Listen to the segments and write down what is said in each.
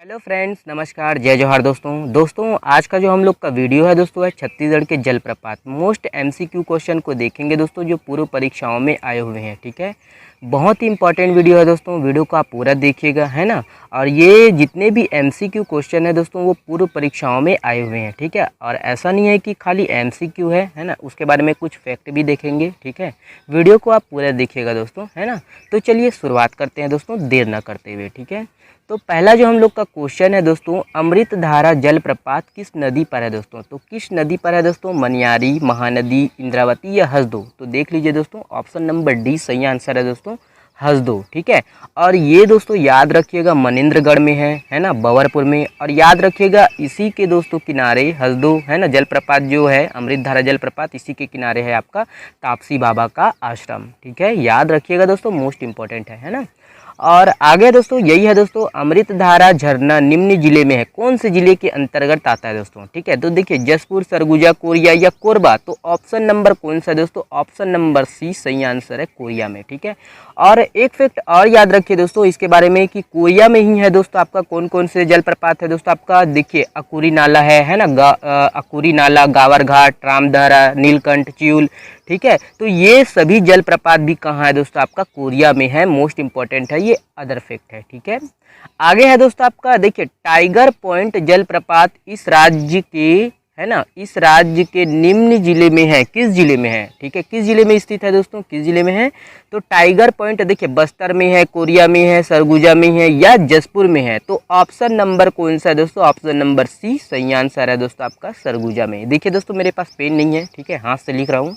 Hello friends, नमस्कार, जय जोहार दोस्तों। आज का जो हम लोग का वीडियो है दोस्तों है छत्तीसगढ़ के जलप्रपात मोस्ट एमसीक्यू क्वेश्चन को देखेंगे दोस्तों, जो पूर्व परीक्षाओं में आए हुए हैं। ठीक है, बहुत ही इंपॉर्टेंट वीडियो है दोस्तों, वीडियो को आप पूरा देखिएगा, है ना। और ये जितने भी एमसीक्यू क्वेश्चन है दोस्तों वो पूर्व परीक्षाओं में आए हुए हैं। ठीक है, और ऐसा नहीं है कि खाली एमसीक्यू है ना, उसके बारे में कुछ फैक्ट भी देखेंगे। ठीक है, वीडियो को आप पूरा देखिएगा दोस्तों, है ना। तो चलिए शुरुआत करते हैं दोस्तों, देर ना करते हुए। ठीक है, तो पहला जो हम लोग का क्वेश्चन है दोस्तों, अमृतधारा जलप्रपात किस नदी पर है दोस्तों। तो किस नदी पर है दोस्तों, मनियारी, महानदी, इंद्रावती या हसदो। तो देख लीजिए दोस्तों, ऑप्शन नंबर डी सही आंसर है दोस्तों, हसदो। ठीक है, और ये दोस्तों याद रखिएगा मनेन्द्रगढ़ में है ना, बवरपुर में। और याद रखिएगा इसी के दोस्तों किनारे हसदो है ना, जलप्रपात जो है अमृतधारा जलप्रपात, इसी के किनारे है आपका तापसी बाबा का आश्रम। ठीक है, याद रखिएगा दोस्तों, मोस्ट इंपॉर्टेंट है ना। और आगे दोस्तों यही है दोस्तों, अमृतधारा झरना निम्न जिले में है, कौन से जिले के अंतर्गत आता है दोस्तों। ठीक है, तो देखिए जसपुर, सरगुजा, कोरिया या कोरबा। तो ऑप्शन नंबर कौन सा है दोस्तों, ऑप्शन नंबर सी सही आंसर है, कोरिया में। ठीक है, और एक फैक्ट और याद रखिए दोस्तों इसके बारे में कि कोरिया में ही है दोस्तों आपका कौन कौन से जलप्रपात है दोस्तों आपका। देखिए अकुरी नाला है ना, अकुरी नाला, गावर घाट, रामधारा, नीलकंठ, च्यूल। ठीक है, तो ये सभी जलप्रपात भी कहाँ है दोस्तों आपका, कोरिया में है। मोस्ट इंपॉर्टेंट है, ये अदर फैक्ट है। ठीक है, आगे है दोस्तों आपका, देखिए टाइगर पॉइंट जलप्रपात इस राज्य के है ना, इस राज्य के निम्न जिले में है, किस जिले में है। ठीक है, किस जिले में स्थित है दोस्तों, किस जिले में है। तो टाइगर पॉइंट देखिए बस्तर में है, कोरिया में है, सरगुजा में है या जसपुर में है। तो ऑप्शन नंबर कौन सा है दोस्तों, ऑप्शन नंबर सी सही आंसर है दोस्तों आपका, सरगुजा में। देखिए दोस्तों मेरे पास पेन नहीं है, ठीक है, हाथ से लिख रहा हूँ,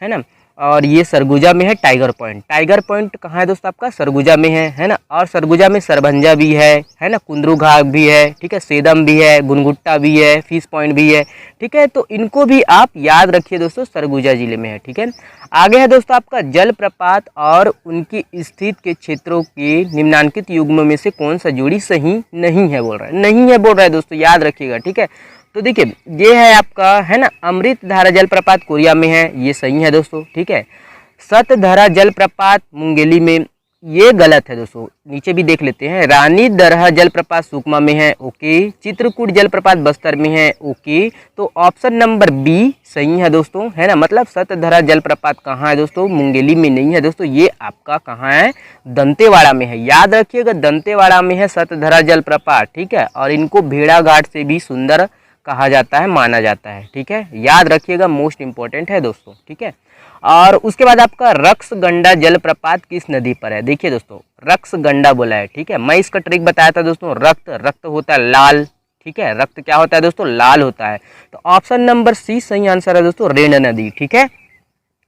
है ना। और ये सरगुजा में है टाइगर पॉइंट। टाइगर पॉइंट कहाँ है दोस्तों आपका, सरगुजा में है ना। और सरगुजा में सरभंजा भी है ना, कुंदरू घाट भी है, ठीक है, सेदम भी है, गुनगुट्टा भी है, फिश पॉइंट भी है। ठीक है, तो इनको भी आप याद रखिए दोस्तों, सरगुजा जिले में है। ठीक है, आगे है दोस्तों आपका, जलप्रपात और उनकी स्थित के क्षेत्रों के निम्नांकित युग्म में से कौन सा जोड़ी सही नहीं है बोल रहा है, नहीं है बोल रहा है दोस्तों, याद रखिएगा। ठीक है, तो देखिए ये है आपका है ना, अमृतधारा जलप्रपात कोरिया में है, ये सही है दोस्तों। ठीक है, सतधारा जलप्रपात मुंगेली में, ये गलत है दोस्तों, नीचे भी देख लेते हैं। रानी दरहा जलप्रपात सुकमा में है, ओके। चित्रकूट जलप्रपात बस्तर में है, ओके। तो ऑप्शन नंबर बी सही है दोस्तों, है ना। मतलब सतधारा जलप्रपात कहाँ है दोस्तों, मुंगेली में नहीं है दोस्तों, ये आपका कहाँ है, दंतेवाड़ा में है। याद रखिएगा दंतेवाड़ा में है सतधारा जलप्रपात। ठीक है, और इनको भेड़ाघाट से भी सुंदर कहा जाता है, माना जाता है। ठीक है, याद रखिएगा, मोस्ट इंपॉर्टेंट है दोस्तों। ठीक है, और उसके बाद आपका रक्सगंडा जलप्रपात किस नदी पर है। देखिए दोस्तों रक्सगंडा बोला है। ठीक है, मैं इसका ट्रिक बताया था दोस्तों, रक्त होता है लाल। ठीक है, रक्त क्या होता है दोस्तों, लाल होता है। तो ऑप्शन नंबर सी सही आंसर है दोस्तों, रेण नदी। ठीक है,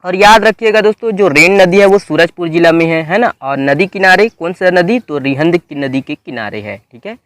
और याद रखिएगा दोस्तों जो रेण नदी है वो सूरजपुर जिला में है ना। और नदी किनारे कौन सा नदी, तो रिहंद की नदी के किनारे है। ठीक है,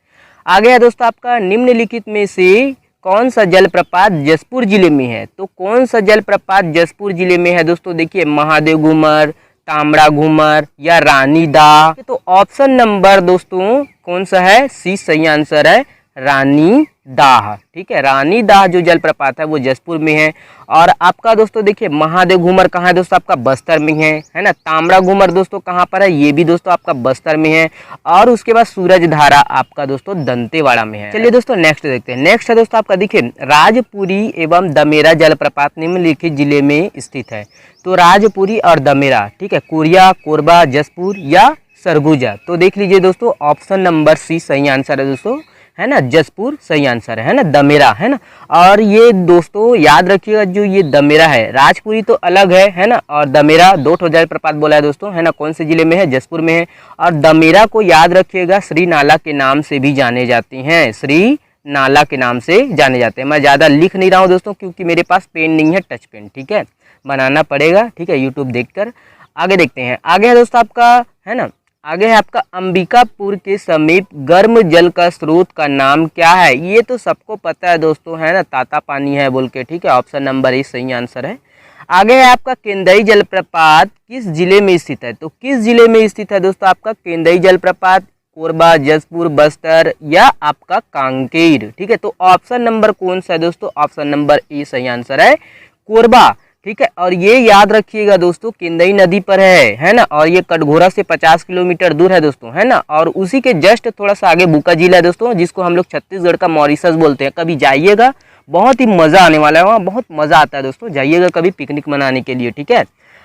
आगे है दोस्तों आपका, निम्नलिखित में से कौन सा जलप्रपात जसपुर जिले में है। तो कौन सा जलप्रपात जसपुर जिले में है दोस्तों, देखिए महादेव घूमर, तांबड़ा घूमर या रानी दा। तो ऑप्शन नंबर दोस्तों कौन सा है, सी सही आंसर है, रानी दाह। ठीक है, रानी दाह जो जलप्रपात है वो जसपुर में है। और आपका दोस्तों देखिए महादेव घूमर कहाँ है दोस्तों, आपका बस्तर में है ना। तांबड़ा घूमर दोस्तों कहाँ पर है, ये भी दोस्तों आपका बस्तर में है। और उसके बाद सूरज धारा आपका दोस्तों दंतेवाड़ा में है। चलिए दोस्तों नेक्स्ट देखते हैं। नेक्स्ट है दोस्तों आपका देखिए, राजपुरी एवं दमेरा जलप्रपात निम्नलिखित जिले में स्थित है। तो राजपुरी और दमेरा, ठीक है, कोरिया, कोरबा, जसपुर या सरगुजा। तो देख लीजिए दोस्तों ऑप्शन नंबर सी सही आंसर है दोस्तों, है ना, जसपुर सही आंसर है ना, दमेरा है ना। और ये दोस्तों याद रखिएगा, जो ये दमेरा है, राजपुरी तो अलग है ना, और दमेरा दो ठो जलप्रपात बोला है दोस्तों, है ना। कौन से जिले में है, जसपुर में है। और दमेरा को याद रखिएगा श्री नाला के नाम से भी जाने जाती हैं, श्री नाला के नाम से जाने जाते हैं। मैं ज़्यादा लिख नहीं रहा हूँ दोस्तों, क्योंकि मेरे पास पेन नहीं है, टच पेन। ठीक है, बनाना पड़ेगा, ठीक है, यूट्यूब देखकर। आगे देखते हैं, आगे है दोस्तों आपका, है ना, आगे है आपका, अंबिकापुर के समीप गर्म जल का स्रोत का नाम क्या है। ये तो सबको पता है दोस्तों, है ना, ताता पानी है बोल के। ठीक है, ऑप्शन नंबर ए सही आंसर है। आगे है आपका, केंदई जलप्रपात किस जिले में स्थित है। तो किस जिले में स्थित है दोस्तों आपका केंदई जलप्रपात, कोरबा, जसपुर, बस्तर या आपका कांकेर। ठीक है, तो ऑप्शन नंबर कौन सा है दोस्तों, ऑप्शन नंबर ए सही आंसर है, कोरबा। ठीक है। और ये याद रखिएगा दोस्तों, केंदई नदी पर है ना, और ये कटघोरा से 50 किलोमीटर दूर है दोस्तों, है ना। और उसी के जस्ट थोड़ा सा आगे बुका जिला है दोस्तों, जिसको हम लोग छत्तीसगढ़ का मॉरिशस बोलते हैं। कभी जाइएगा, बहुत ही मज़ा आने वाला है, वहाँ बहुत मज़ा आता है दोस्तों, जाइएगा कभी पिकनिक मनाने के लिए, ठीक है।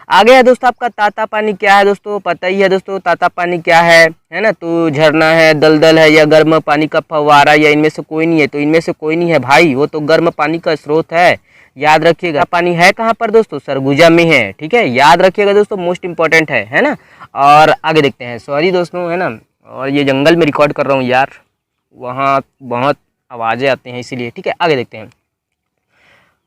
आगे है दोस्तों आपका तातापानी। क्या है दोस्तों, पता ही है दोस्तों तातापानी क्या है ना। तो झरना है, दलदल है, या गर्म पानी का फव्वारा, या इनमें से कोई नहीं है। तो इनमें से कोई नहीं है भाई, वो तो गर्म पानी का स्रोत है, याद रखिएगा। पानी है कहाँ पर दोस्तों, सरगुजा में है, ठीक है, याद रखिएगा दोस्तों, मोस्ट इंपॉर्टेंट है ना। और आगे देखते हैं, सॉरी दोस्तों, है ना। और ये जंगल में रिकॉर्ड कर रहा हूँ यार, वहाँ बहुत आवाज़ें आती हैं इसीलिए, ठीक है। आगे देखते हैं,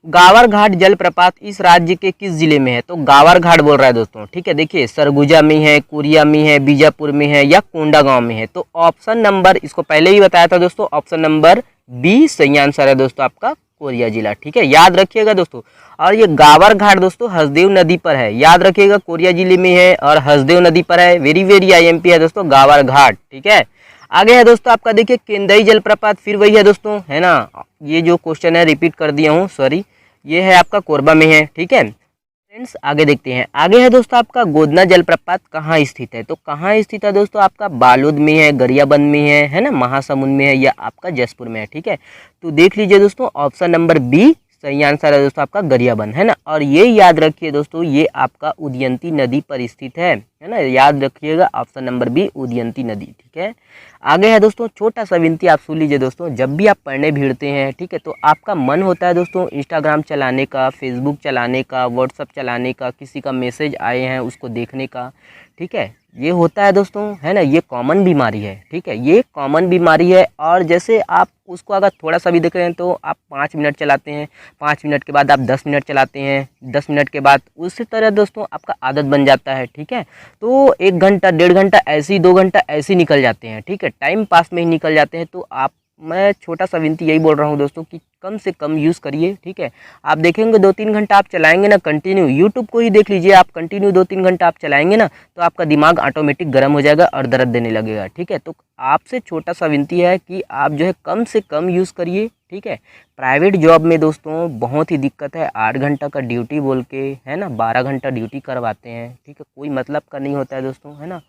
गावर घाट जलप्रपात इस राज्य के किस जिले में है। तो गावर घाट बोल रहा है दोस्तों, ठीक है। देखिए, सरगुजा में है, कोरिया में है, बीजापुर में है, या कोंडागांव में है। तो ऑप्शन नंबर, इसको पहले ही बताया था दोस्तों, ऑप्शन नंबर बी सही आंसर है दोस्तों आपका, कोरिया जिला, ठीक है, याद रखिएगा दोस्तों। और ये गावर घाट दोस्तों हसदेव नदी पर है, याद रखिएगा, कोरिया जिले में है और हसदेव नदी पर है। वेरी वेरी IMP है दोस्तों गावर घाट, ठीक है। आगे है दोस्तों आपका, देखिए केंदई जलप्रपात, फिर वही है दोस्तों, है ना। ये जो क्वेश्चन है रिपीट कर दिया हूँ, सॉरी, ये है आपका कोरबा में है, ठीक है फ्रेंड्स। आगे देखते हैं, आगे है दोस्तों आपका गोदना जलप्रपात कहाँ स्थित है। तो कहाँ स्थित है दोस्तों आपका, बालोद में है, गरियाबंद में है ना, महासमुंद में है, या आपका जसपुर में है, ठीक है। तो देख लीजिए दोस्तों, ऑप्शन नंबर बी सही आंसर है दोस्तों आपका, गरियाबंद, है ना। और ये याद रखिए दोस्तों, ये आपका उदयंती नदी पर स्थित है ना, याद रखिएगा, ऑप्शन नंबर बी उदयंती नदी, ठीक है। आगे है दोस्तों, छोटा सा विनती आप सुन लीजिए दोस्तों, जब भी आप पढ़ने भिड़ते हैं, ठीक है, तो आपका मन होता है दोस्तों इंस्टाग्राम चलाने का, फेसबुक चलाने का, व्हाट्सअप चलाने का, किसी का मैसेज आए हैं उसको देखने का, ठीक है, ये होता है दोस्तों, है ना। ये कॉमन बीमारी है, ठीक है, ये कॉमन बीमारी है। और जैसे आप उसको अगर थोड़ा सा भी देख रहे हैं तो आप 5 मिनट चलाते हैं, 5 मिनट के बाद आप 10 मिनट चलाते हैं, 10 मिनट के बाद उसी तरह दोस्तों आपका आदत बन जाता है, ठीक है। तो 1 घंटा, 1.5 घंटा ऐसे ही, 2 घंटा ऐसे ही निकल जाते हैं, ठीक है, टाइम पास में ही निकल जाते हैं। तो आप, मैं छोटा सा विनती यही बोल रहा हूँ दोस्तों कि कम से कम यूज़ करिए, ठीक है। आप देखेंगे 2-3 घंटा आप चलाएंगे ना कंटिन्यू, यूट्यूब को ही देख लीजिए आप, कंटिन्यू 2-3 घंटा आप चलाएंगे ना, तो आपका दिमाग ऑटोमेटिक गर्म हो जाएगा और दर्द देने लगेगा, ठीक है। तो आपसे छोटा सा विनती है कि आप जो है कम से कम यूज़ करिए, ठीक है। प्राइवेट जॉब में दोस्तों बहुत ही दिक्कत है, 8 घंटा का ड्यूटी बोल के, है ना, 12 घंटा ड्यूटी करवाते हैं, ठीक है, कोई मतलब का नहीं होता है दोस्तों, है ना।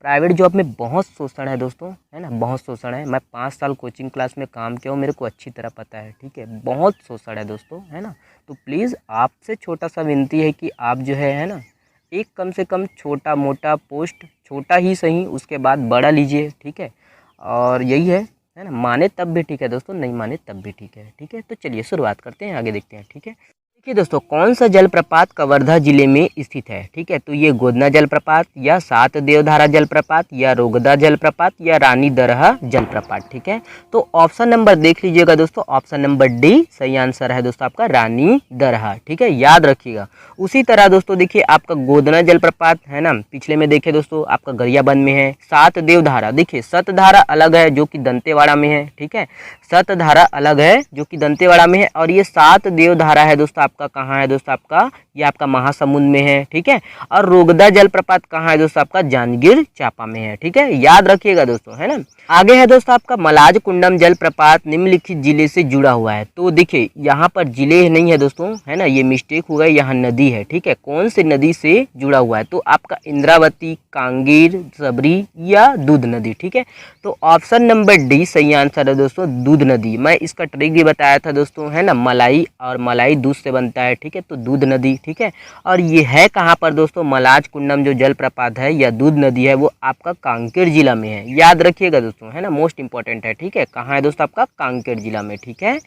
प्राइवेट जॉब में बहुत शोषण है दोस्तों, है ना, बहुत शोषण है। मैं 5 साल कोचिंग क्लास में काम किया हूँ, मेरे को अच्छी तरह पता है, ठीक है, बहुत शोषण है दोस्तों, है ना। तो प्लीज़ आपसे छोटा सा विनती है कि आप जो है ना, एक कम से कम छोटा मोटा पोस्ट, छोटा ही सही, उसके बाद बड़ा लीजिए, ठीक है। और यही है ना, माने तब भी ठीक है दोस्तों, नहीं माने तब भी ठीक है, ठीक है। तो चलिए शुरुआत करते हैं, आगे देखते हैं, ठीक है। देखिए दोस्तों, कौन सा जलप्रपात कवर्धा जिले में स्थित है, ठीक है। तो ये गोदना जलप्रपात, या सात देवधारा जलप्रपात, या रोगदा जलप्रपात, या रानी दरहा जलप्रपात, ठीक है। तो ऑप्शन नंबर देख लीजिएगा दोस्तों, ऑप्शन नंबर डी सही आंसर है दोस्तों आपका, रानी दरहा, ठीक है, याद रखिएगा। उसी तरह दोस्तों देखिए आपका गोदना जलप्रपात है ना, पिछले में देखे दोस्तों आपका गरियाबंद में है। सात देवधारा, देखिए सतधारा अलग है जो कि दंतेवाड़ा में है, ठीक है, सतधारा अलग है जो कि दंतेवाड़ा में है। और ये सात देवधारा है दोस्तों आपका कहाँ है दोस्तों आपका, ये आपका महासमुंद में है, ठीक है। और रोगदा जलप्रपात कहाँ है दोस्तों आपका, जांजगीर चांपा में है, ठीक है, याद रखिएगा दोस्तों, है ना। आगे है दोस्तों आपका मलाज कुंडम जलप्रपात निम्नलिखित जिले से जुड़ा हुआ है। तो देखिए यहाँ पर जिले नहीं है दोस्तों, है ना, ये मिस्टेक हुआ है, यहाँ नदी है, ठीक है। कौन से नदी से जुड़ा हुआ है, तो आपका इंद्रावती, कांगीर, सबरी, या दूध नदी, ठीक है। तो ऑप्शन नंबर डी सही आंसर है दोस्तों, दूध नदी। मैं इसका ट्रिक भी बताया था दोस्तों, है ना, मलाई, और मलाई दूध से बनता है, ठीक है, तो दूध नदी, ठीक है। और ये है कहाँ पर दोस्तों, मलाज कुंडम जो जलप्रपात है या दूध नदी है, वो आपका कांकेर जिला में है, याद रखिएगा दोस्तों, है ना, मोस्ट इंपॉर्टेंट है, ठीक है। कहाँ है दोस्तों आपका, कांकेर जिला में, ठीक है।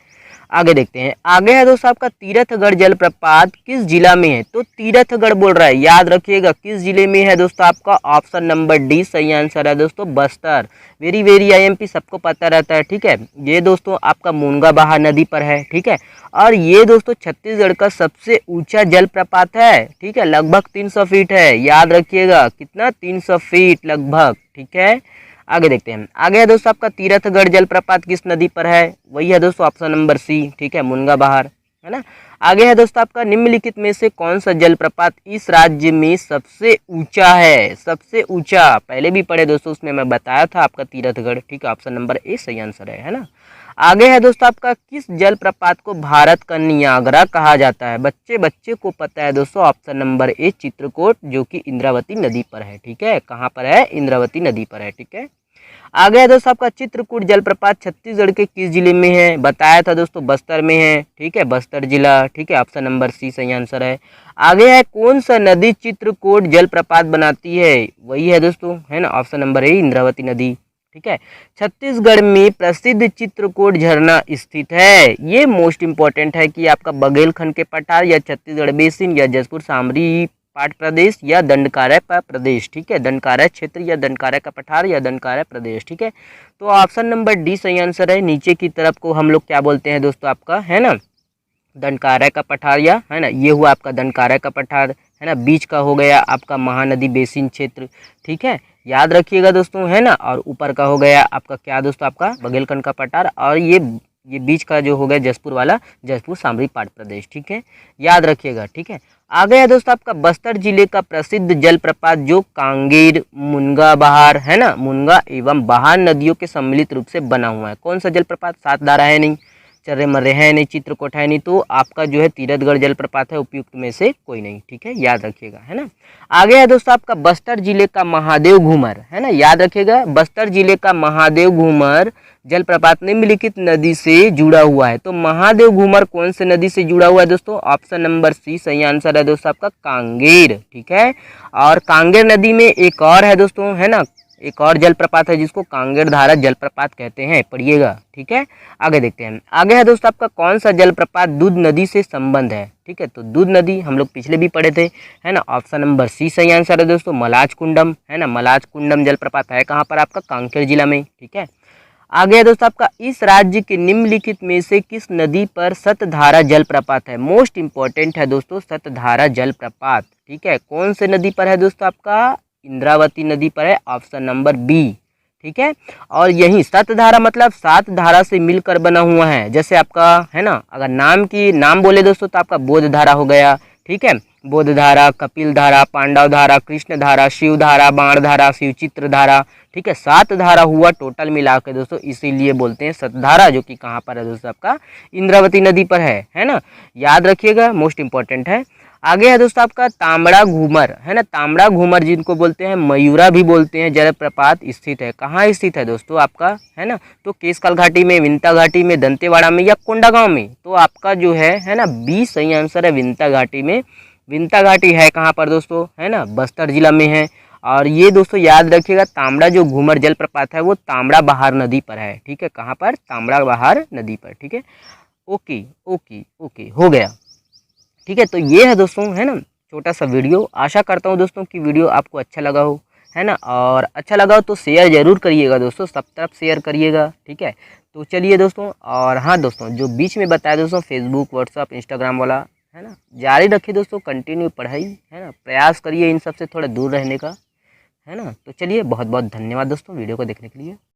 आगे देखते हैं, आगे है दोस्तों आपका तीरथगढ़ जलप्रपात किस जिला में है। तो तीरथगढ़ बोल रहा है, याद रखिएगा किस जिले में है दोस्तों आपका, ऑप्शन नंबर डी सही आंसर है दोस्तों, बस्तर। वेरी वेरी IMP, सबको पता रहता है, ठीक है। ये दोस्तों आपका मुनगाबहा नदी पर है, ठीक है। और ये दोस्तों छत्तीसगढ़ का सबसे ऊंचा जलप्रपात है, ठीक है, लगभग 300 फीट है, याद रखिएगा कितना, 300 फीट लगभग, ठीक है। आगे देखते हैं, आगे है दोस्तों आपका तीरथगढ़ जलप्रपात किस नदी पर है, वही है दोस्तों ऑप्शन नंबर सी, ठीक है, मुनगाबहार, है ना। आगे है दोस्तों आपका निम्नलिखित में से कौन सा जलप्रपात इस राज्य में सबसे ऊंचा है, सबसे ऊंचा, पहले भी पढ़े दोस्तों, उसमें मैं बताया था आपका तीरथगढ़, ठीक है, ऑप्शन नंबर ए सही आंसर है ना। आगे है दोस्तों आपका, किस जलप्रपात को भारत का नियाग्रा कहा जाता है? बच्चे बच्चे को पता है दोस्तों, ऑप्शन नंबर ए चित्रकूट, जो कि इंद्रावती नदी पर है। ठीक है, कहाँ पर है? इंद्रावती नदी पर है। ठीक है, आगे है दोस्तों आपका, चित्रकूट जलप्रपात छत्तीसगढ़ के किस जिले में है? बताया था दोस्तों बस्तर में है। ठीक है, बस्तर जिला। ठीक है, ऑप्शन नंबर सी सही आंसर है। आगे है, कौन सा नदी चित्रकूट जलप्रपात बनाती है? वही है दोस्तों, है ना, ऑप्शन नंबर ए इंद्रावती नदी। ठीक है, छत्तीसगढ़ में प्रसिद्ध चित्रकूट झरना स्थित है। ये मोस्ट इंपॉर्टेंट है कि आपका बघेलखंड के पठार या छत्तीसगढ़ बेसिन या जसपुर सामरी पाट प्रदेश या दंडकारय प्रदेश। ठीक है, दंडकारय क्षेत्र या दंडकारय का पठार या दंडकारय प्रदेश। ठीक है, तो ऑप्शन नंबर डी सही आंसर है। नीचे की तरफ को हम लोग क्या बोलते हैं दोस्तों आपका, है ना, दंडकारय का पठार, या है ना, ये हुआ आपका दंडकारय का पठार, है ना। बीच का हो गया आपका महानदी बेसिन क्षेत्र। ठीक है, याद रखिएगा दोस्तों, है ना। और ऊपर का हो गया आपका क्या दोस्तों, आपका बघेलखंड का पठार, और ये बीच का जो हो गया जसपुर वाला, जसपुर सामरी पाट प्रदेश। ठीक है, याद रखिएगा। ठीक है, आ गया दोस्तों आपका बस्तर जिले का प्रसिद्ध जलप्रपात, जो कांगेर, मुनगा बहार, है ना, मुनगा एवं बहार नदियों के सम्मिलित रूप से बना हुआ है। कौन सा जलप्रपात? सात धारा है नहीं, चर्रे मर्रे है नहीं, चित्रकूट है नहीं, तो आपका जो है तीरथगढ़ जलप्रपात है, उपयुक्त में से कोई नहीं। ठीक है, याद रखिएगा, है ना। आगे है दोस्तों आपका बस्तर जिले का महादेव घूमर, है ना, याद रखिएगा, बस्तर जिले का महादेव घूमर जलप्रपात निम्नलिखित नदी से जुड़ा हुआ है। तो महादेव घूमर कौन से नदी से जुड़ा हुआ है दोस्तों? ऑप्शन नंबर सी सही आंसर है दोस्तों आपका, कांगेर। ठीक है, और कांगेर नदी में एक और है दोस्तों, है ना, एक और जलप्रपात है जिसको कांगेर धारा जलप्रपात कहते हैं, पढ़िएगा। ठीक है, आगे देखते हैं। आगे है दोस्तों आपका, कौन सा जलप्रपात दूध नदी से संबंध है? ठीक है, तो दूध नदी हम लोग पिछले भी पढ़े थे, है ना, ऑप्शन नंबर सी सही आंसर है दोस्तों, मलाज कुंडम, है ना, मलाज कुंडम जलप्रपात है कहाँ पर? आपका कांकेर जिला में। ठीक है, आगे है दोस्तों आपका, इस राज्य के निम्नलिखित में से किस नदी पर सतधारा जलप्रपात है? मोस्ट इंपॉर्टेंट है दोस्तों, सतधारा जलप्रपात। ठीक है, कौन से नदी पर है दोस्तों आपका? इंद्रावती नदी पर है, ऑप्शन नंबर बी। ठीक है, और यही सतधारा मतलब सात धारा से मिलकर बना हुआ है। जैसे आपका, है ना, अगर नाम बोले दोस्तों तो आपका बोध धारा हो गया। ठीक है, बोध धारा, कपिल धारा, पांडव धारा, कृष्ण धारा, शिव धारा, बाण धारा, शिव चित्र धारा। ठीक है, सात धारा हुआ टोटल मिला के दोस्तों, इसीलिए बोलते हैं सतधारा, जो कि कहाँ पर है दोस्तों आपका? इंद्रावती नदी पर है ना, याद रखिएगा, मोस्ट इंपॉर्टेंट है। आगे है दोस्तों आपका तांबड़ा घूमर, है ना, तांबड़ा घूमर जिनको बोलते हैं मयूरा भी बोलते हैं, जलप्रपात स्थित है। कहाँ स्थित है दोस्तों आपका, है ना, तो केसकाल घाटी में, विंता घाटी में, दंतेवाड़ा में, या कोंडागांव में? तो आपका जो है ना, बी सही आंसर है, विंता घाटी में। विंता घाटी है कहाँ पर दोस्तों, है ना, बस्तर जिला में है। और ये दोस्तों याद रखिएगा, तांबड़ा जो घूमर जलप्रपात है वो तांबड़ा बहार नदी पर है। ठीक है, कहाँ पर? तांबड़ा बहार नदी पर। ठीक है, ओके ओके ओके, हो गया। ठीक है, तो ये है दोस्तों, है ना, छोटा सा वीडियो। आशा करता हूँ दोस्तों कि वीडियो आपको अच्छा लगा हो, है ना, और अच्छा लगा हो तो शेयर ज़रूर करिएगा दोस्तों, सब तरफ शेयर करिएगा। ठीक है, तो चलिए दोस्तों, और हाँ दोस्तों, जो बीच में बताया दोस्तों फेसबुक, व्हाट्सअप, इंस्टाग्राम वाला, है ना, जारी रखिए दोस्तों, कंटिन्यू पढ़ाई, है ना, प्रयास करिए इन सब से थोड़ा दूर रहने का, है ना। तो चलिए, बहुत बहुत धन्यवाद दोस्तों वीडियो को देखने के लिए।